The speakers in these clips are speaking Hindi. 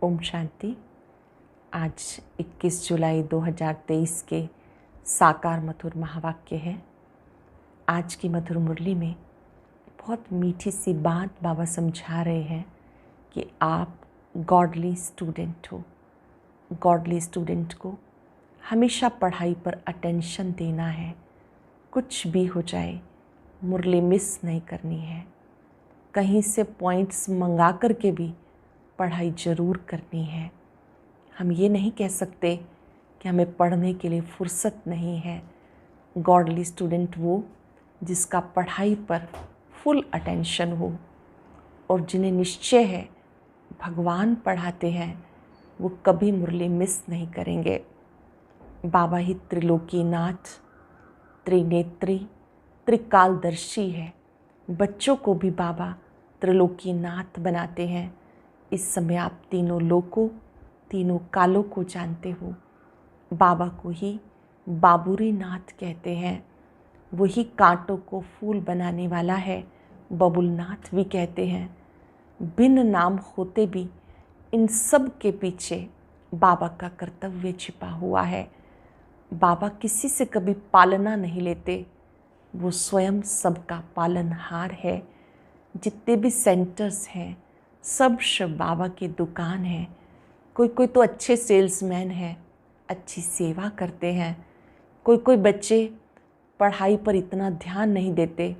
ओम शांति। आज 21 जुलाई 2023 के साकार मधुर महावाक्य है। आज की मधुर मुरली में बहुत मीठी सी बात बाबा समझा रहे हैं कि आप गॉडली स्टूडेंट हो। गॉडली स्टूडेंट को हमेशा पढ़ाई पर अटेंशन देना है। कुछ भी हो जाए मुरली मिस नहीं करनी है। कहीं से पॉइंट्स मंगा कर के भी पढ़ाई ज़रूर करनी है। हम ये नहीं कह सकते कि हमें पढ़ने के लिए फुर्सत नहीं है। गॉडली स्टूडेंट वो जिसका पढ़ाई पर फुल अटेंशन हो और जिन्हें निश्चय है भगवान पढ़ाते हैं वो कभी मुरली मिस नहीं करेंगे। बाबा ही त्रिलोकीनाथ, त्रिनेत्री, त्रिकालदर्शी है। बच्चों को भी बाबा त्रिलोकीनाथ बनाते हैं। इस समय आप तीनों लोकों, तीनों कालों को जानते हो। बाबा को ही बाबुरी नाथ कहते हैं। वही कांटों को फूल बनाने वाला है। बबुलनाथ भी कहते हैं। बिन नाम होते भी इन सब के पीछे बाबा का कर्तव्य छिपा हुआ है। बाबा किसी से कभी पालना नहीं लेते। वो स्वयं सबका पालनहार है। जितने भी सेंटर्स हैं सब शिव बाबा की दुकान है। कोई कोई तो अच्छे सेल्समैन हैं, अच्छी सेवा करते हैं। कोई कोई बच्चे पढ़ाई पर इतना ध्यान नहीं देते।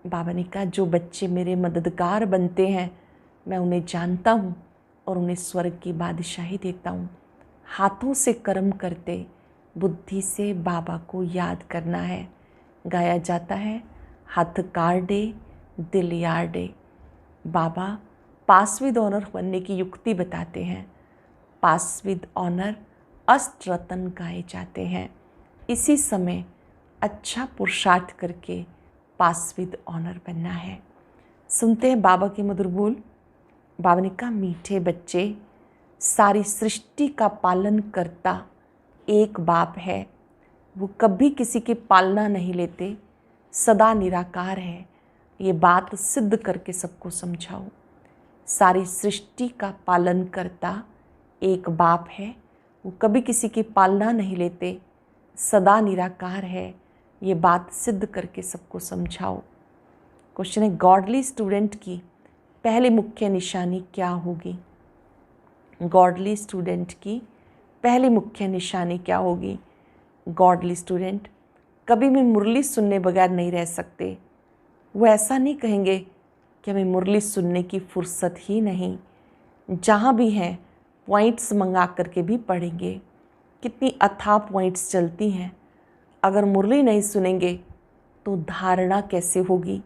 बाबा ने कहा जो बच्चे मेरे मददगार बनते हैं मैं उन्हें जानता हूँ और उन्हें स्वर्ग की बादशाही देता हूँ। हाथों से कर्म करते, बुद्धि से बाबा को याद करना है। गाया जाता है हाथ काटे दिल यार्डे। बाबा पास विद ऑनर बनने की युक्ति बताते हैं। पास विद ऑनर अष्ट रत्न गाए जाते हैं। इसी समय अच्छा पुरुषार्थ करके पास विद ऑनर बनना है। सुनते हैं बाबा के मधुर बोल। बाबा ने कहा मीठे बच्चे, सारी सृष्टि का पालन करता एक बाप है। वो कभी किसी की पालना नहीं लेते, सदा निराकार है। ये बात सिद्ध करके सबको समझाओ। सारी सृष्टि का पालन करता एक बाप है। वो कभी किसी की पालना नहीं लेते, सदा निराकार है। ये बात सिद्ध करके सबको समझाओ। क्वेश्चन है गॉडली स्टूडेंट की पहली मुख्य निशानी क्या होगी? गॉडली स्टूडेंट की पहली मुख्य निशानी क्या होगी? गॉडली स्टूडेंट कभी भी मुरली सुनने बगैर नहीं रह सकते। वो ऐसा नहीं कहेंगे कि हमें मुरली सुनने की फुर्सत ही नहीं। जहाँ भी हैं पॉइंट्स मंगा करके भी पढ़ेंगे। कितनी अथाह पॉइंट्स चलती हैं। अगर मुरली नहीं सुनेंगे तो धारणा कैसे होगी?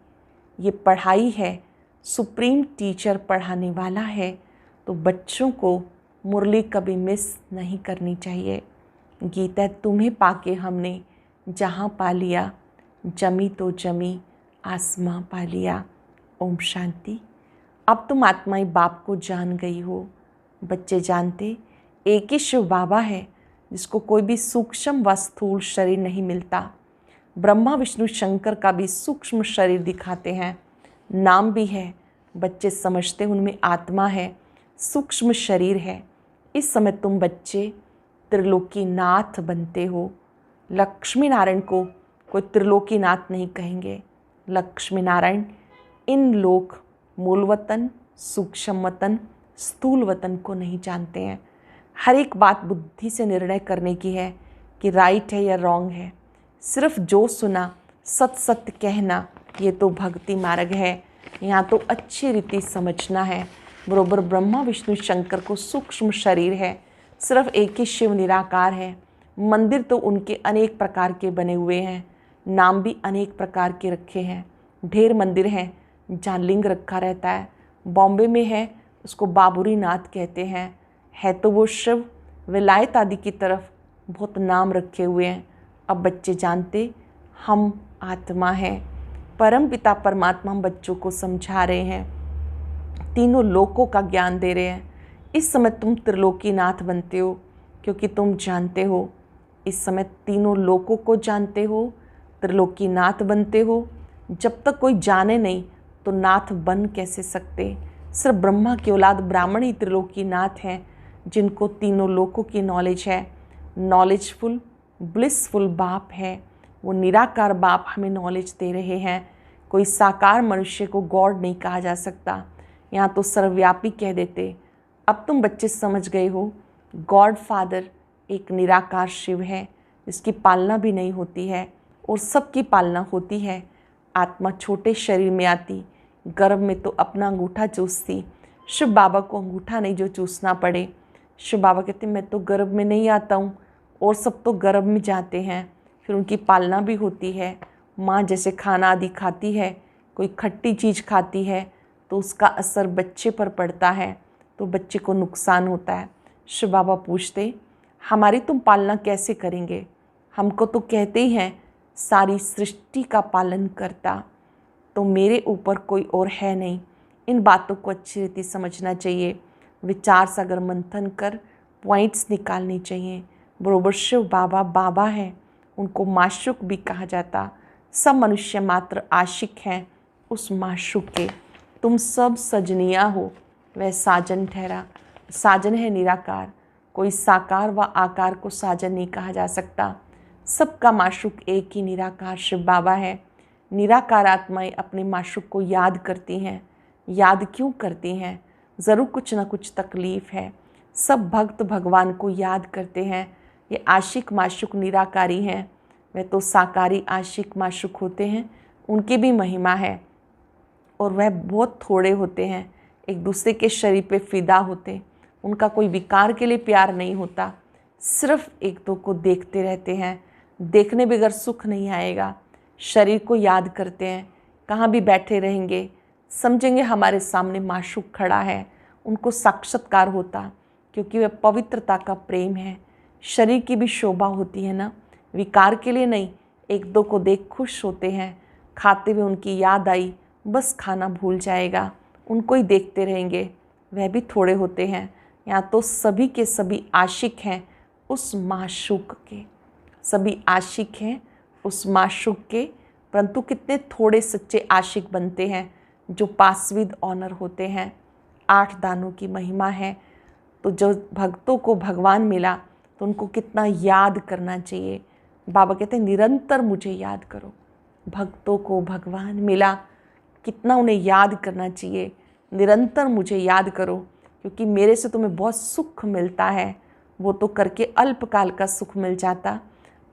ये पढ़ाई है, सुप्रीम टीचर पढ़ाने वाला है, तो बच्चों को मुरली कभी मिस नहीं करनी चाहिए। गीता तुम्हें पाके हमने जहाँ पा लिया, जमी तो जमी आसमां पा लिया। ओम शांति। अब तुम आत्माई बाप को जान गई हो। बच्चे जानते एक ही शिव बाबा है जिसको कोई भी सूक्ष्म व स्थूल शरीर नहीं मिलता। ब्रह्मा विष्णु शंकर का भी सूक्ष्म शरीर दिखाते हैं, नाम भी है। बच्चे समझते उनमें आत्मा है, सूक्ष्म शरीर है। इस समय तुम बच्चे त्रिलोकीनाथ बनते हो। लक्ष्मी नारायण को कोई त्रिलोकीनाथ नहीं कहेंगे। लक्ष्मी नारायण इन लोक, मूल वतन, सूक्ष्म वतन, स्थूल वतन को नहीं जानते हैं। हर एक बात बुद्धि से निर्णय करने की है कि राइट है या रॉन्ग है। सिर्फ जो सुना सत सत्य कहना, ये तो भक्ति मार्ग है। यहाँ तो अच्छी रीति समझना है। बरोबर ब्रह्मा विष्णु शंकर को सूक्ष्म शरीर है। सिर्फ एक ही शिव निराकार है। मंदिर तो उनके अनेक प्रकार के बने हुए हैं, नाम भी अनेक प्रकार के रखे हैं। ढेर मंदिर हैं जहाँ लिंग रखा रहता है। बॉम्बे में है, उसको बाबुरी नाथ कहते हैं। है तो वो शिव, विलायत आदि की तरफ बहुत नाम रखे हुए हैं। अब बच्चे जानते हम आत्मा हैं। परम पिता परमात्मा हम बच्चों को समझा रहे हैं, तीनों लोकों का ज्ञान दे रहे हैं। इस समय तुम त्रिलोकीनाथ बनते हो क्योंकि तुम जानते हो। इस समय तीनों लोकों को जानते हो, त्रिलोकीनाथ बनते हो। जब तक कोई जाने नहीं तो नाथ बन कैसे सकते? सिर्फ ब्रह्मा की औलाद ब्राह्मण ही त्रिलोकीनाथ हैं, जिनको तीनों लोकों की नॉलेज है। नॉलेजफुल ब्लिसफुल बाप है, वो निराकार बाप हमें नॉलेज दे रहे हैं। कोई साकार मनुष्य को गॉड नहीं कहा जा सकता, यहाँ तो सर्वव्यापी कह देते। अब तुम बच्चे समझ गए हो, गॉड फादर एक निराकार शिव है, जिसकी पालना भी नहीं होती है और सबकी पालना होती है। आत्मा छोटे शरीर में आती, गर्भ में तो अपना अंगूठा चूसती। शिव बाबा को अंगूठा नहीं जो चूसना पड़े। शिव बाबा कहते मैं तो गर्भ में नहीं आता हूँ, और सब तो गर्भ में जाते हैं, फिर उनकी पालना भी होती है। माँ जैसे खाना आदि खाती है, कोई खट्टी चीज़ खाती है तो उसका असर बच्चे पर पड़ता है, तो बच्चे को नुकसान होता है। शिव बाबा पूछते हमारी तुम पालना कैसे करेंगे? हमको तो कहते ही हैं सारी सृष्टि का पालन करता, तो मेरे ऊपर कोई और है नहीं। इन बातों को अच्छी रीति समझना चाहिए, विचार सागर मंथन कर पॉइंट्स निकालने चाहिए। बरोबर शिव बाबा बाबा हैं, उनको माशूक भी कहा जाता। सब मनुष्य मात्र आशिक हैं उस माशूक के। तुम सब सजनिया हो, वह साजन ठहरा। साजन है निराकार, कोई साकार व आकार को साजन नहीं कहा जा सकता। सबका माशूक एक ही निराकार शिव बाबा है। निराकार आत्माएं अपने माशूक को याद करती हैं। याद क्यों करती हैं? ज़रूर कुछ ना कुछ तकलीफ़ है। सब भक्त भगवान को याद करते हैं। ये आशिक माशूक निराकारी हैं, वह तो साकारी आशिक माशूक होते हैं, उनकी भी महिमा है और वह बहुत थोड़े होते हैं, एक दूसरे के शरीर पे फिदा होते। उनका कोई विकार के लिए प्यार नहीं होता, सिर्फ एक दो को देखते रहते हैं। देखने बगैर सुख नहीं आएगा। शरीर को याद करते हैं, कहाँ भी बैठे रहेंगे समझेंगे हमारे सामने माशूक खड़ा है। उनको साक्षात्कार होता, क्योंकि वह पवित्रता का प्रेम है। शरीर की भी शोभा होती है ना, विकार के लिए नहीं। एक दो को देख खुश होते हैं, खाते हुए उनकी याद आई, बस खाना भूल जाएगा, उनको ही देखते रहेंगे। वह भी थोड़े होते हैं। यहाँ तो सभी के सभी आशिक हैं उस माशूक के, सभी आशिक हैं उस माशूक के। परंतु कितने थोड़े सच्चे आशिक बनते हैं जो पास विद ऑनर होते हैं। 8 दानों की महिमा है। तो जो भक्तों को भगवान मिला तो उनको कितना याद करना चाहिए। बाबा कहते हैं निरंतर मुझे याद करो। भक्तों को भगवान मिला, कितना उन्हें याद करना चाहिए। निरंतर मुझे याद करो, क्योंकि मेरे से तुम्हें बहुत सुख मिलता है। वो तो करके अल्पकाल का सुख मिल जाता,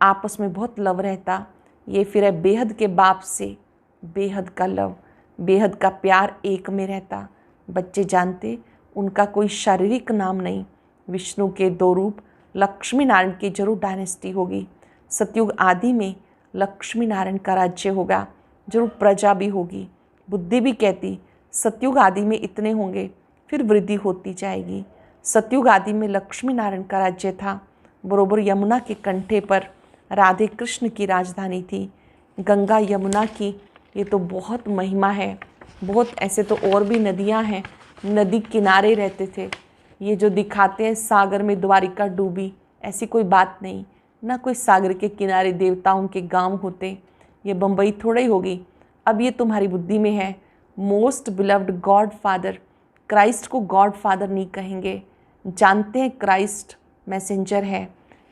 आपस में बहुत लव रहता। ये फिर है बेहद के बाप से बेहद का लव, बेहद का प्यार एक में रहता। बच्चे जानते उनका कोई शारीरिक नाम नहीं। विष्णु के 2 रूप, लक्ष्मी नारायण की जरूर डायनेस्टी होगी। सतयुग आदि में लक्ष्मी नारायण का राज्य होगा, जरूर प्रजा भी होगी। बुद्धि भी कहती सतयुग आदि में इतने होंगे, फिर वृद्धि होती जाएगी। सतयुग आदि में लक्ष्मी नारायण का राज्य था। बरोबर यमुना के कंठे पर राधे कृष्ण की राजधानी थी। गंगा यमुना की ये तो बहुत महिमा है। बहुत ऐसे तो और भी नदियाँ हैं, नदी किनारे रहते थे। ये जो दिखाते हैं सागर में द्वारिका डूबी, ऐसी कोई बात नहीं। ना कोई सागर के किनारे देवताओं के गांव होते। ये बम्बई थोड़ा ही होगी। अब ये तुम्हारी बुद्धि में है। Most beloved God father, Christ को गॉड फादर नहीं कहेंगे। जानते हैं क्राइस्ट मैसेंजर है,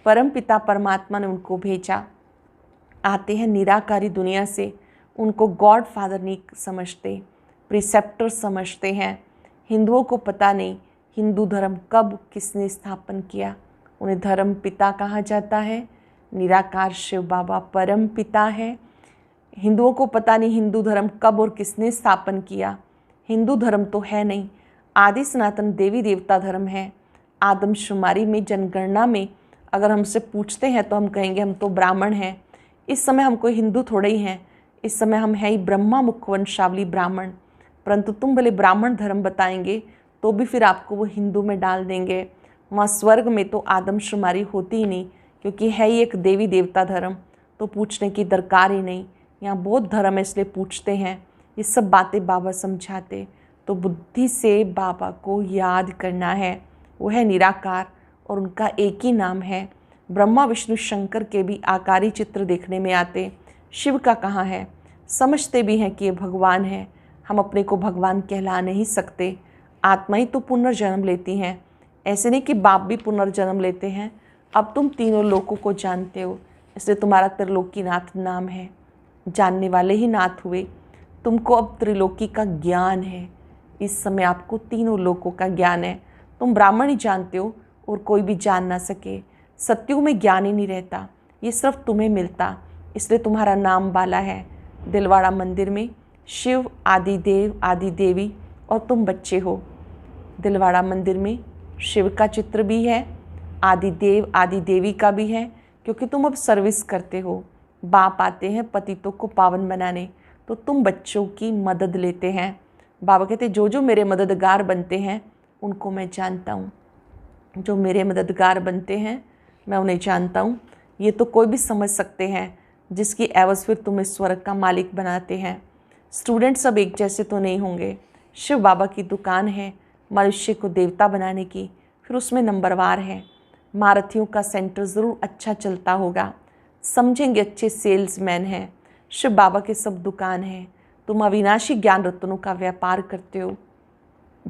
परम पिता परमात्मा ने उनको भेजा। आते हैं निराकारी दुनिया से, उनको गॉड फादर नहीं समझते, प्रिसेप्टर समझते हैं। हिंदुओं को पता नहीं हिंदू धर्म कब किसने स्थापन किया। उन्हें धर्म पिता कहा जाता है। निराकार शिव बाबा परम पिता है। हिंदुओं को पता नहीं हिंदू धर्म कब और किसने स्थापन किया। हिंदू धर्म तो है नहीं, आदि सनातन देवी देवता धर्म है। आदमशुमारी में, जनगणना में अगर हमसे पूछते हैं तो हम कहेंगे हम तो ब्राह्मण हैं। इस समय हम कोई हिंदू थोड़े ही हैं, इस समय हम हैं ही ब्रह्मा मुखवंशावली ब्राह्मण। परंतु तुम भले ब्राह्मण धर्म बताएंगे तो भी फिर आपको वो हिंदू में डाल देंगे। वहाँ स्वर्ग में तो आदमशुमारी होती ही नहीं, क्योंकि है ही एक देवी देवता धर्म, तो पूछने की दरकार ही नहीं। यहाँ बौद्ध धर्म है इसलिए पूछते हैं। ये सब बातें बाबा समझाते। तो बुद्धि से बाबा को याद करना है। वो है निराकार और उनका एक ही नाम है। ब्रह्मा विष्णु शंकर के भी आकारी चित्र देखने में आते। शिव का कहाँ है? समझते भी हैं कि ये भगवान है। हम अपने को भगवान कहला नहीं सकते। आत्माएं तो पुनर्जन्म लेती हैं, ऐसे नहीं कि बाप भी पुनर्जन्म लेते हैं। अब तुम तीनों लोकों को जानते हो, इसलिए तुम्हारा त्रिलोकीनाथ नाम है। जानने वाले ही नाथ हुए। तुमको अब त्रिलोकी का ज्ञान है। इस समय आपको तीनों लोकों का ज्ञान है। तुम ब्राह्मण ही जानते हो और कोई भी जान ना सके। सत्युग में ज्ञान ही नहीं रहता, ये सिर्फ तुम्हें मिलता, इसलिए तुम्हारा नाम बाला है। दिलवाड़ा मंदिर में शिव, आदिदेव, आदि देवी और तुम बच्चे हो। दिलवाड़ा मंदिर में शिव का चित्र भी है, आदिदेव, आदि देवी का भी है, क्योंकि तुम अब सर्विस करते हो। बाप आते हैं पतितों को पावन बनाने, तो तुम बच्चों की मदद लेते हैं। बाबा कहते जो जो मेरे मददगार बनते हैं उनको मैं जानता हूँ। जो मेरे मददगार बनते हैं मैं उन्हें जानता हूँ। ये तो कोई भी समझ सकते हैं, जिसकी एवज फिर तुम्हें स्वर्ग का मालिक बनाते हैं। स्टूडेंट सब एक जैसे तो नहीं होंगे। शिव बाबा की दुकान है मनुष्य को देवता बनाने की, फिर उसमें नंबरवार है। महारथियों का सेंटर ज़रूर अच्छा चलता होगा, समझेंगे अच्छे सेल्समैन हैं। शिव बाबा के सब दुकान है। तुम अविनाशी ज्ञान रत्नों का व्यापार करते हो।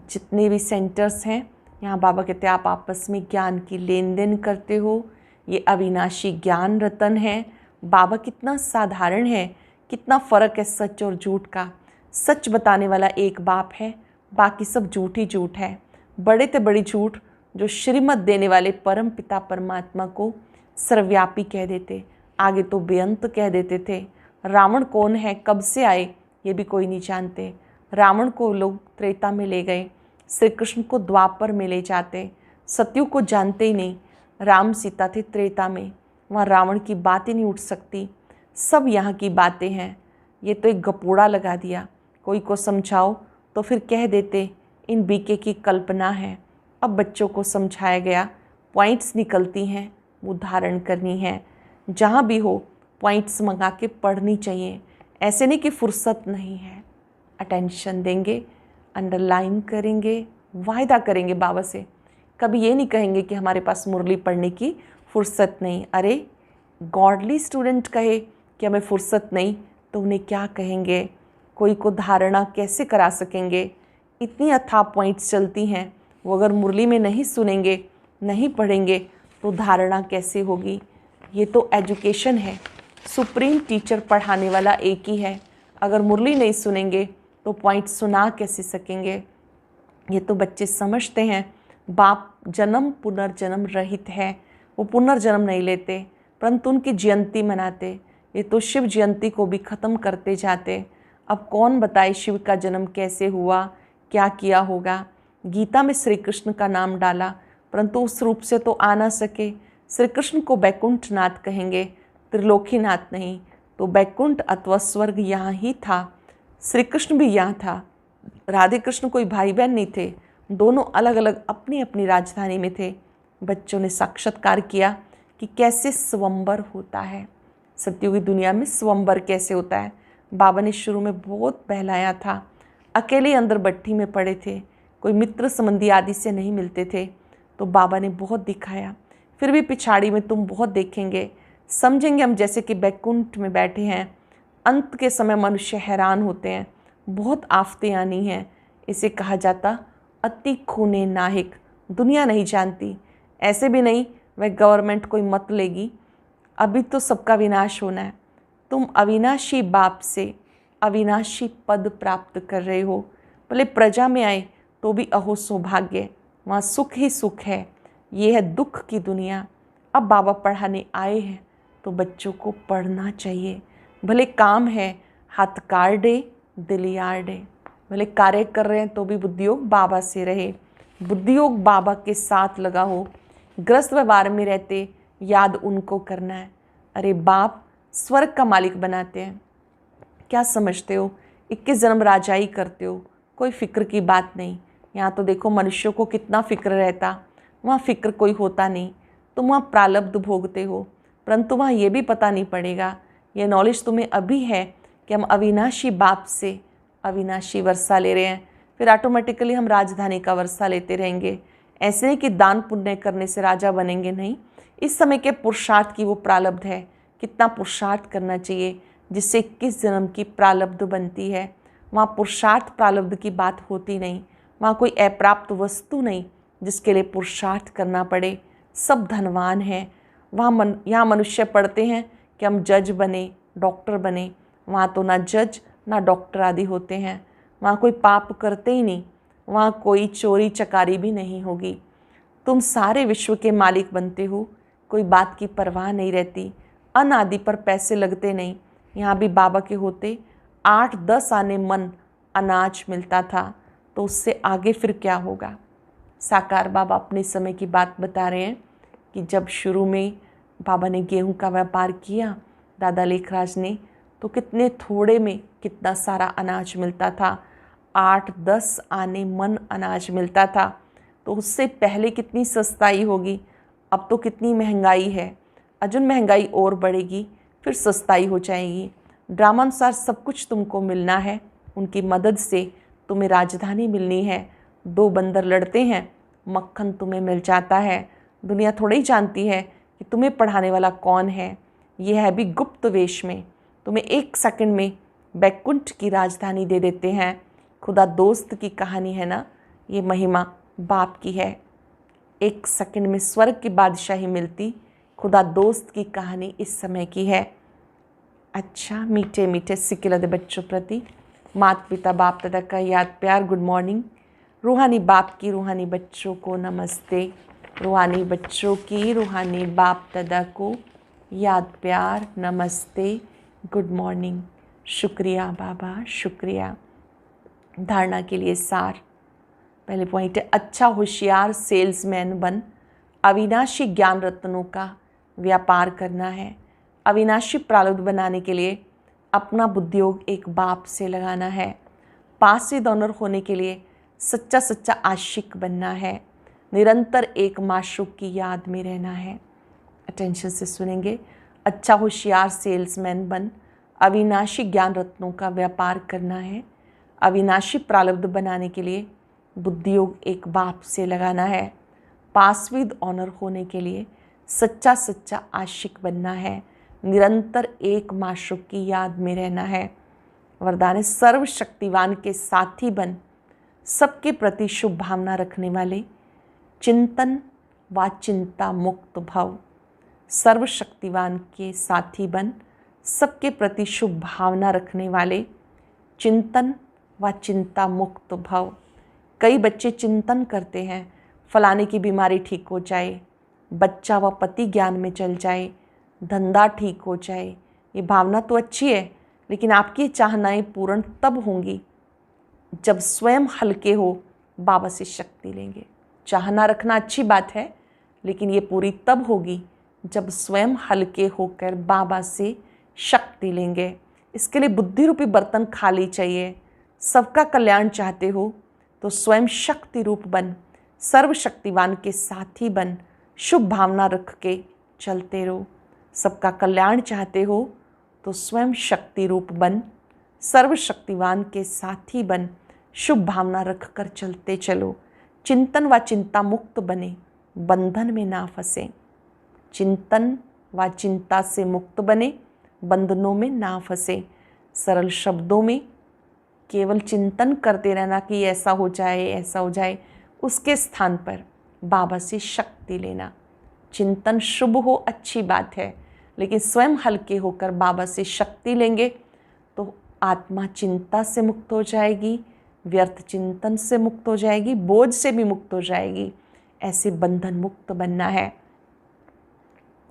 जितने भी सेंटर्स हैं यहाँ बाबा कहते हैं आप आपस में ज्ञान की लेन देन करते हो। ये अविनाशी ज्ञान रतन है। बाबा कितना साधारण है, कितना फ़र्क है सच और झूठ का। सच बताने वाला एक बाप है, बाकी सब झूठ ही झूठ है। बड़े ते बड़ी झूठ जो श्रीमत देने वाले परम पिता परमात्मा को सर्वव्यापी कह देते, आगे तो बेअंत कह देते थे। रावण कौन है, कब से आए, ये भी कोई नहीं जानते। रावण को लोग त्रेता में ले गए, श्री कृष्ण को द्वापर में ले जाते। सत्यु को जानते ही नहीं। राम सीता थे त्रेता में, वहाँ रावण की बातें नहीं उठ सकती। सब यहाँ की बातें हैं। ये तो एक गपोड़ा लगा दिया। कोई को समझाओ तो फिर कह देते इन बीके की कल्पना है। अब बच्चों को समझाया गया, पॉइंट्स निकलती हैं, वो धारण करनी है। जहाँ भी हो पॉइंट्स मंगा के पढ़नी चाहिए। ऐसे नहीं कि फुर्सत नहीं है। अटेंशन देंगे, अंडरलाइन करेंगे, वायदा करेंगे बाबा से। कभी ये नहीं कहेंगे कि हमारे पास मुरली पढ़ने की फुर्सत नहीं। अरे गॉडली स्टूडेंट कहे कि हमें फुर्सत नहीं तो उन्हें क्या कहेंगे? कोई को धारणा कैसे करा सकेंगे? इतनी अथाह पॉइंट्स चलती हैं, वो अगर मुरली में नहीं सुनेंगे, नहीं पढ़ेंगे तो धारणा कैसे होगी? ये तो एजुकेशन है। सुप्रीम टीचर पढ़ाने वाला एक ही है। अगर मुरली नहीं सुनेंगे तो पॉइंट सुना कैसे सकेंगे? ये तो बच्चे समझते हैं बाप जन्म पुनर्जन्म रहित है, वो पुनर्जन्म नहीं लेते, परंतु उनकी जयंती मनाते। ये तो शिव जयंती को भी ख़त्म करते जाते। अब कौन बताए शिव का जन्म कैसे हुआ, क्या किया होगा? गीता में श्री कृष्ण का नाम डाला, परंतु उस रूप से तो आ ना सके। श्री कृष्ण को बैकुंठनाथ कहेंगे, त्रिलोकीनाथ नहीं। तो बैकुंठ अथवा स्वर्ग यहाँ ही था, श्री कृष्ण भी यहाँ था। राधे कृष्ण कोई भाई बहन नहीं थे, दोनों अलग अलग अपनी अपनी राजधानी में थे। बच्चों ने साक्षात्कार किया कि कैसे स्वयंवर होता है। सत्युगी दुनिया में स्वयंवर कैसे होता है। बाबा ने शुरू में बहुत बहलाया था। अकेले अंदर भट्ठी में पड़े थे, कोई मित्र संबंधी आदि से नहीं मिलते थे, तो बाबा ने बहुत दिखाया। फिर भी पिछाड़ी में तुम बहुत देखेंगे, समझेंगे हम जैसे कि बैकुंठ में बैठे हैं। अंत के समय मनुष्य हैरान होते हैं, बहुत आफतें आनी हैं। इसे कहा जाता अति खूने नाहिक। दुनिया नहीं जानती, ऐसे भी नहीं वह गवर्नमेंट कोई मत लेगी। अभी तो सबका विनाश होना है। तुम अविनाशी बाप से अविनाशी पद प्राप्त कर रहे हो। भले प्रजा में आए तो भी अहो सौभाग्य, वहाँ सुख ही सुख है। ये है दुख की दुनिया। अब बाबा पढ़ाने आए हैं तो बच्चों को पढ़ना चाहिए। भले काम है, हाथ कार डे दिल यार डे। भले कार्य कर रहे हैं तो भी बुद्धियोग बाबा से रहे। बुद्धियोग बाबा के साथ लगा हो। ग्रस्त व्यवहार में रहते याद उनको करना है। अरे बाप स्वर्ग का मालिक बनाते हैं, क्या समझते हो? 21 जन्म राजाई करते हो, कोई फिक्र की बात नहीं। यहाँ तो देखो मनुष्यों को कितना फिक्र रहता, वहाँ फिक्र कोई होता नहीं। तुम वहाँ प्रारब्ध भोगते हो, परंतु वहाँ ये भी पता नहीं पड़ेगा। ये नॉलेज तुम्हें अभी है कि हम अविनाशी बाप से अविनाशी वर्षा ले रहे हैं, फिर ऑटोमेटिकली हम राजधानी का वर्षा लेते रहेंगे। ऐसे नहीं कि दान पुण्य करने से राजा बनेंगे, नहीं। इस समय के पुरुषार्थ की वो प्रारब्ध है, कितना पुरुषार्थ करना चाहिए जिससे 21 जन्म की प्रारब्ध बनती है। वहाँ पुरुषार्थ प्रारब्ध की बात होती नहीं, वहाँ कोई अप्राप्त वस्तु नहीं जिसके लिए पुरुषार्थ करना पड़े। सब धनवान हैं। यहाँ मनुष्य पढ़ते हैं कि हम जज बने, डॉक्टर बने। वहाँ तो ना जज ना डॉक्टर आदि होते हैं। वहाँ कोई पाप करते ही नहीं। वहाँ कोई चोरी चकारी भी नहीं होगी। तुम सारे विश्व के मालिक बनते हो। कोई बात की परवाह नहीं रहती। अन्न आदि पर पैसे लगते नहीं। यहाँ भी बाबा के होते 8-10 आने मन अनाज मिलता था, तो उससे आगे फिर क्या होगा। साकार बाबा अपने समय की बात बता रहे हैं कि जब शुरू में बाबा ने गेहूं का व्यापार किया, दादा लेखराज ने, तो कितने थोड़े में कितना सारा अनाज मिलता था। 8-10 आने मन अनाज मिलता था। तो उससे पहले कितनी सस्ताई होगी, अब तो कितनी महंगाई है। अजून महंगाई और बढ़ेगी, फिर सस्ताई हो जाएगी। ड्रामा अनुसार सब कुछ तुमको मिलना है। उनकी मदद से तुम्हें राजधानी मिलनी है। 2 बंदर लड़ते हैं, मक्खन तुम्हें मिल जाता है। दुनिया थोड़ी ही जानती है कि तुम्हें पढ़ाने वाला कौन है। यह है भी गुप्त वेश में। तुम्हें 1 सेकंड में बैकुंठ की राजधानी दे देते हैं। खुदा दोस्त की कहानी है ना, ये महिमा बाप की है। 1 सेकंड में स्वर्ग की बादशाही मिलती। खुदा दोस्त की कहानी इस समय की है। अच्छा, मीठे मीठे सिकिलद बच्चों प्रति माता पिता बाप दादा का याद प्यार गुड मॉर्निंग। रूहानी बाप की रूहानी बच्चों को नमस्ते। रूहानी बच्चों की रूहानी बाप दादा को याद प्यार नमस्ते गुड मॉर्निंग। शुक्रिया बाबा, शुक्रिया। धारणा के लिए सार। पहले पॉइंट है, अच्छा होशियार सेल्समैन बन। अविनाशी ज्ञान रत्नों का व्यापार करना है। अविनाशी प्रारूप बनाने के लिए अपना बुद्धियोग एक बाप से लगाना है। पास विद ऑनर होने के लिए सच्चा सच्चा आशिक बनना है। निरंतर एक माशूक की याद में रहना है। अटेंशन से सुनेंगे। अच्छा होशियार सेल्समैन बन। अविनाशी ज्ञान रत्नों का व्यापार करना है। अविनाशी प्रारब्ध बनाने के लिए बुद्धियोग एक बाप से लगाना है। पास विद ऑनर होने के लिए सच्चा सच्चा आशिक बनना है। निरंतर एक माशूक की याद में रहना है। वरदान है, सर्वशक्तिवान के साथी बन। सबके प्रति शुभ भावना रखने वाले। चिंतन व चिंता मुक्त भव। सर्वशक्तिवान के साथी बन। सबके प्रति शुभ भावना रखने वाले। चिंतन व चिंता मुक्त भव। कई बच्चे चिंतन करते हैं फलाने की बीमारी ठीक हो जाए, बच्चा व पति ज्ञान में चल जाए, धंधा ठीक हो जाए। ये भावना तो अच्छी है, लेकिन आपकी चाहनाएं पूर्ण तब होंगी जब स्वयं हल्के हो बाबा से शक्ति लेंगे। चाहना रखना अच्छी बात है, लेकिन ये पूरी तब होगी जब स्वयं हल्के होकर बाबा से शक्ति लेंगे। इसके लिए बुद्धि रूपी बर्तन खाली चाहिए। सबका कल्याण चाहते हो तो स्वयं शक्ति रूप बन। सर्वशक्तिवान के साथी बन। शुभ भावना रख के चलते रहो। सबका कल्याण चाहते हो तो स्वयं शक्ति रूप बन। सर्वशक्तिवान के साथी बन। शुभ भावना रख कर चलते चलो। चिंतन व चिंता मुक्त बने, बंधन में ना फंसे। चिंतन व चिंता से मुक्त बने, बंधनों में ना फंसे। सरल शब्दों में केवल चिंतन करते रहना कि ऐसा हो जाए ऐसा हो जाए, उसके स्थान पर बाबा से शक्ति लेना। चिंतन शुभ हो, अच्छी बात है, लेकिन स्वयं हल्के होकर बाबा से शक्ति लेंगे तो आत्मा चिंता से मुक्त हो जाएगी, व्यर्थ चिंतन से मुक्त हो जाएगी, बोझ से भी मुक्त हो जाएगी। ऐसे बंधन मुक्त बनना है।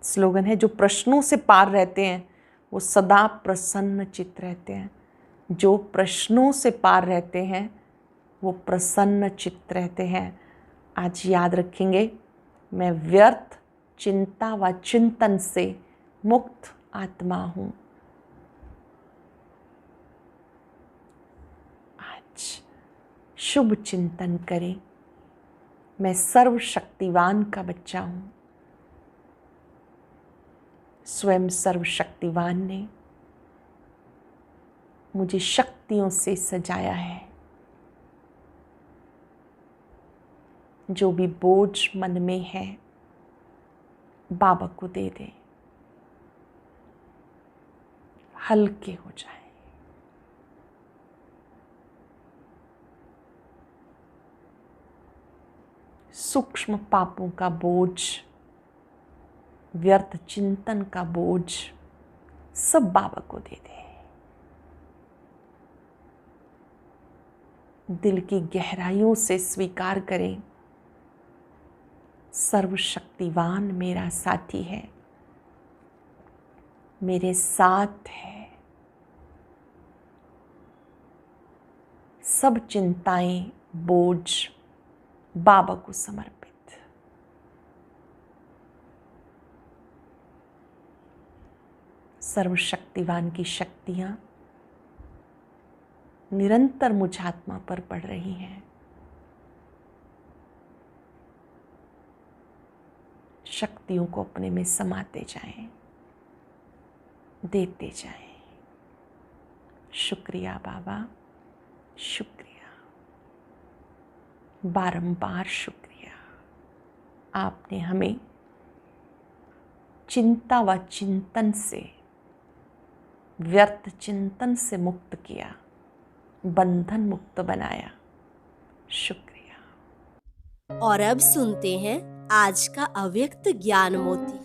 स्लोगन है, जो प्रश्नों से पार रहते हैं वो सदा प्रसन्न चित्त रहते हैं। जो प्रश्नों से पार रहते हैं वो प्रसन्न चित्त रहते हैं। आज याद रखेंगे, मैं व्यर्थ चिंता व चिंतन से मुक्त आत्मा हूँ। आज शुभ चिंतन करें, मैं सर्वशक्तिवान का बच्चा हूँ। स्वयं सर्वशक्तिवान ने मुझे शक्तियों से सजाया है। जो भी बोझ मन में है बाबा को दे दे, हल्के हो जाए। सूक्ष्म पापों का बोझ, व्यर्थ चिंतन का बोझ सब बाबा को दे दे। दिल की गहराइयों से स्वीकार करें, सर्वशक्तिवान मेरा साथी है, मेरे साथ है। सब चिंताएं, बोझ बाबा को समर्पित। सर्वशक्तिवान की शक्तियां निरंतर मुझ आत्मा पर पड़ रही हैं। शक्तियों को अपने में समाते जाएं, देते जाएं। शुक्रिया बाबा, शुक्रिया, बारंबार शुक्रिया। आपने हमें चिंता व चिंतन से, व्यर्थ चिंतन से मुक्त किया, बंधन मुक्त बनाया। शुक्रिया। और अब सुनते हैं आज का अव्यक्त ज्ञान मोती।